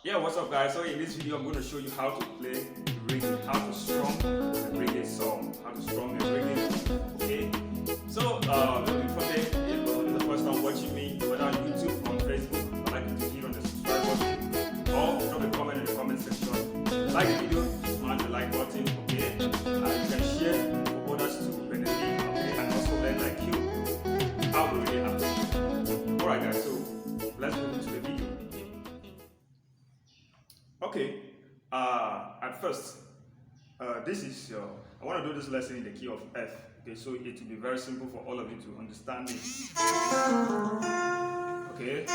Yeah, what's up guys? So in this video I'm going to show you how to play reggae, how to strum a reggae song, how to strum a reggae, okay? So before then, if this is the first time watching me, whether on YouTube or on Facebook, I'd like you to hit on the subscribe button or drop a comment in the comment section. Like the video, smash the like button, okay? You can share for others to benefit, okay? And also learn like you how to really act. Alright guys, so let's move into the video. Okay, at first, this is I want to do this lesson in the key of F. Okay, so it will be very simple for all of you to understand me. Okay.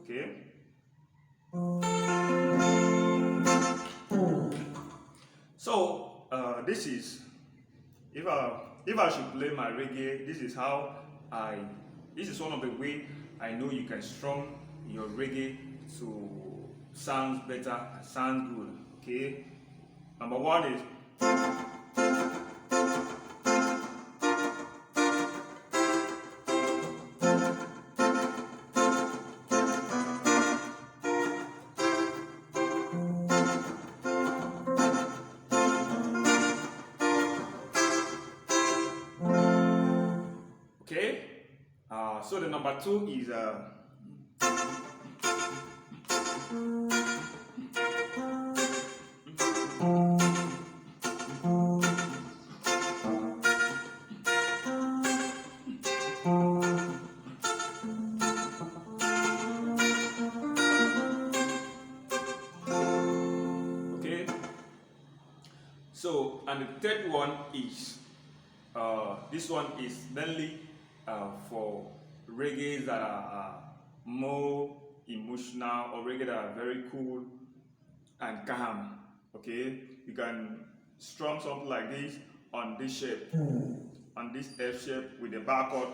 Okay. So this is. If I should play my reggae, this is one of the way I know you can strum your reggae to sound better and sound good. Okay. Number one is okay. So the number two is okay. So and the third one is this one is mainly for reggae that are more emotional or reggae that are very cool and calm. Okay, you can strum something like this on this shape, on this F shape with the bar chord.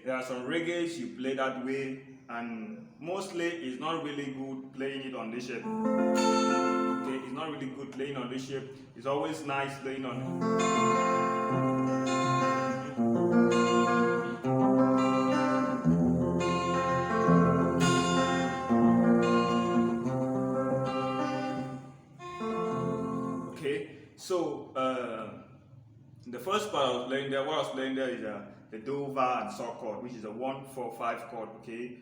There are some reggaes you play that way, and mostly it's not really good playing it on this shape. Okay, it's not really good playing on this shape. It's always nice playing on it. Okay, so the first part I was playing there, what I was playing there is the do, va, and sol chord, which is a 1-4-5 chord. Okay.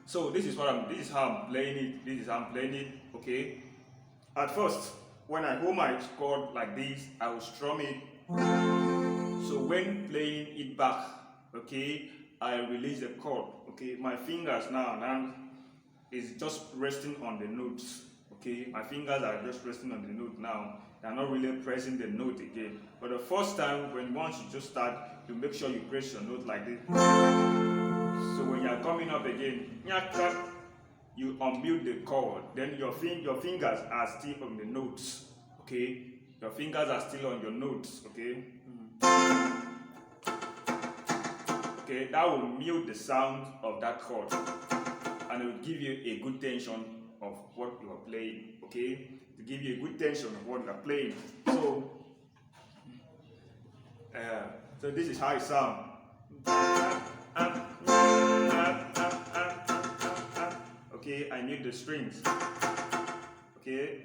So this is how I'm playing it. This is how I'm playing it. Okay. At first, when I hold my chord like this, I will strum it. So when playing it back, okay, I release the chord. Okay, my fingers now is just resting on the notes. Okay, my fingers are just resting on the note now. They're not really pressing the note again. But the first time, once you just start, you make sure you press your note like this. So when you're coming up again, you unmute the chord. Then your fingers are still on the notes. Okay, your fingers are still on your notes. Okay. Okay, that will mute the sound of that chord, and it will give you a good tension of what you are playing. Okay, to give you a good tension of what you are playing. So this is how it sounds. Okay, I mute the strings. Okay.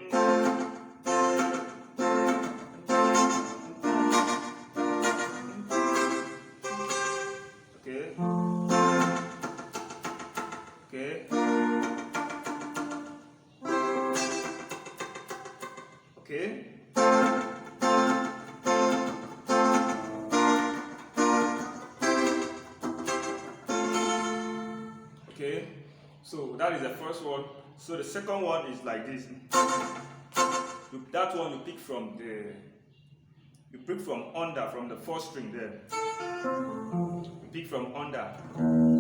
Okay. Okay. Okay. Okay. So that is the first one. So the second one is like this. That one you pick from from the fourth string there. You pick from under.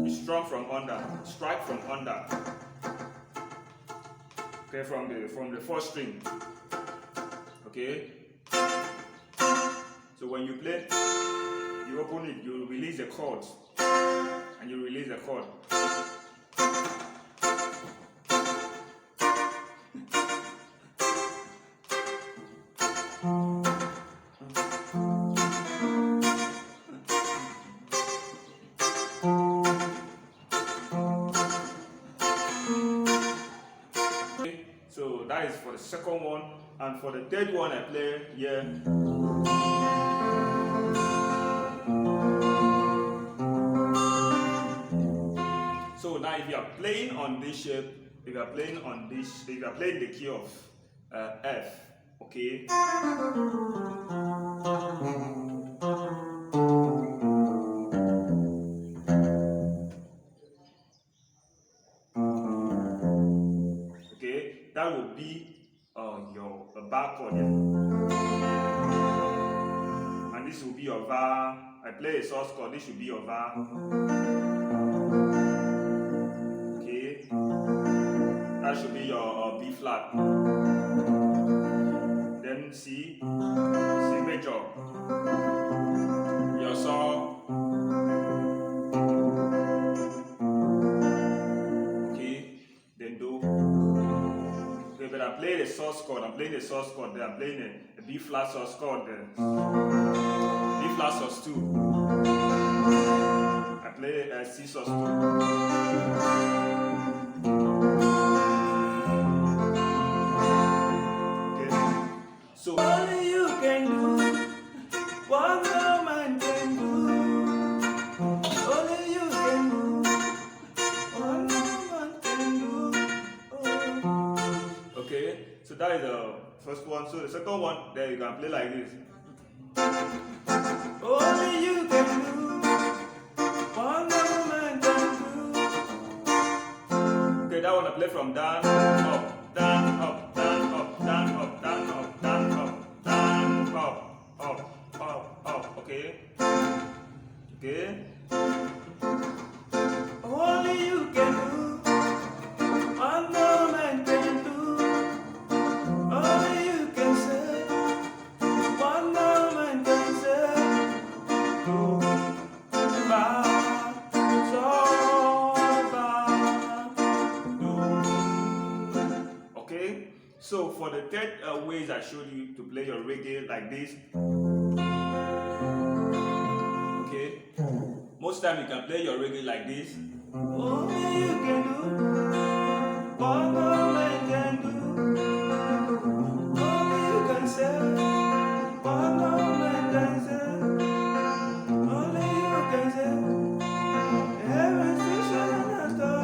You strum from under. Strike from under. Okay, from the first string. Okay. So when you play, you open it, you release the chords, and you release the chord. So that is for the second one, and for the third one I play here. So now if you are playing on this shape, if you are playing the key of F, okay. That will be your bar chord, yeah? And this will be your VAR. I play a source chord, this should be your VAR. Okay, that should be your B flat. Then C major, your saw. Okay, then Do. Okay, but I play the source chord, then I'm playing a B flat source chord, then B flat sus 2. I play a C sus 2. Okay, so only you can do what no man can do. Only you can do what no man can do. Okay, so that is the first one. So the second one, there you can play like this. Only you can do what no man can do. Okay, that one I play from down, up, down, up, down, up, down, up, down, up, down, up, down, up, okay? Okay? Only you can do what no man can do. Only you can say what no man can say. Do, ba, so, ba, do. Okay? So for the third ways I showed you to play your reggae like this. Okay? Most time you can play your reggae like this. Only you can do what no man can do. Only you can say what no man can say. Only you can say everything shall not.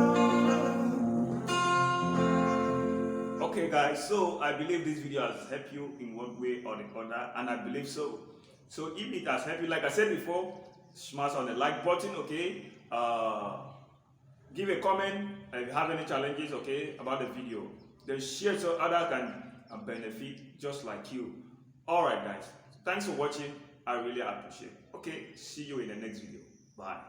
Okay guys, so I believe this video has helped you in one way or the other, and I believe so. So if it has helped you, like I said before, smash on the like button, okay? Give a comment if you have any challenges, okay, about the video. Then share so others can benefit just like you. Alright guys, thanks for watching. I really appreciate it. Okay, see you in the next video. Bye.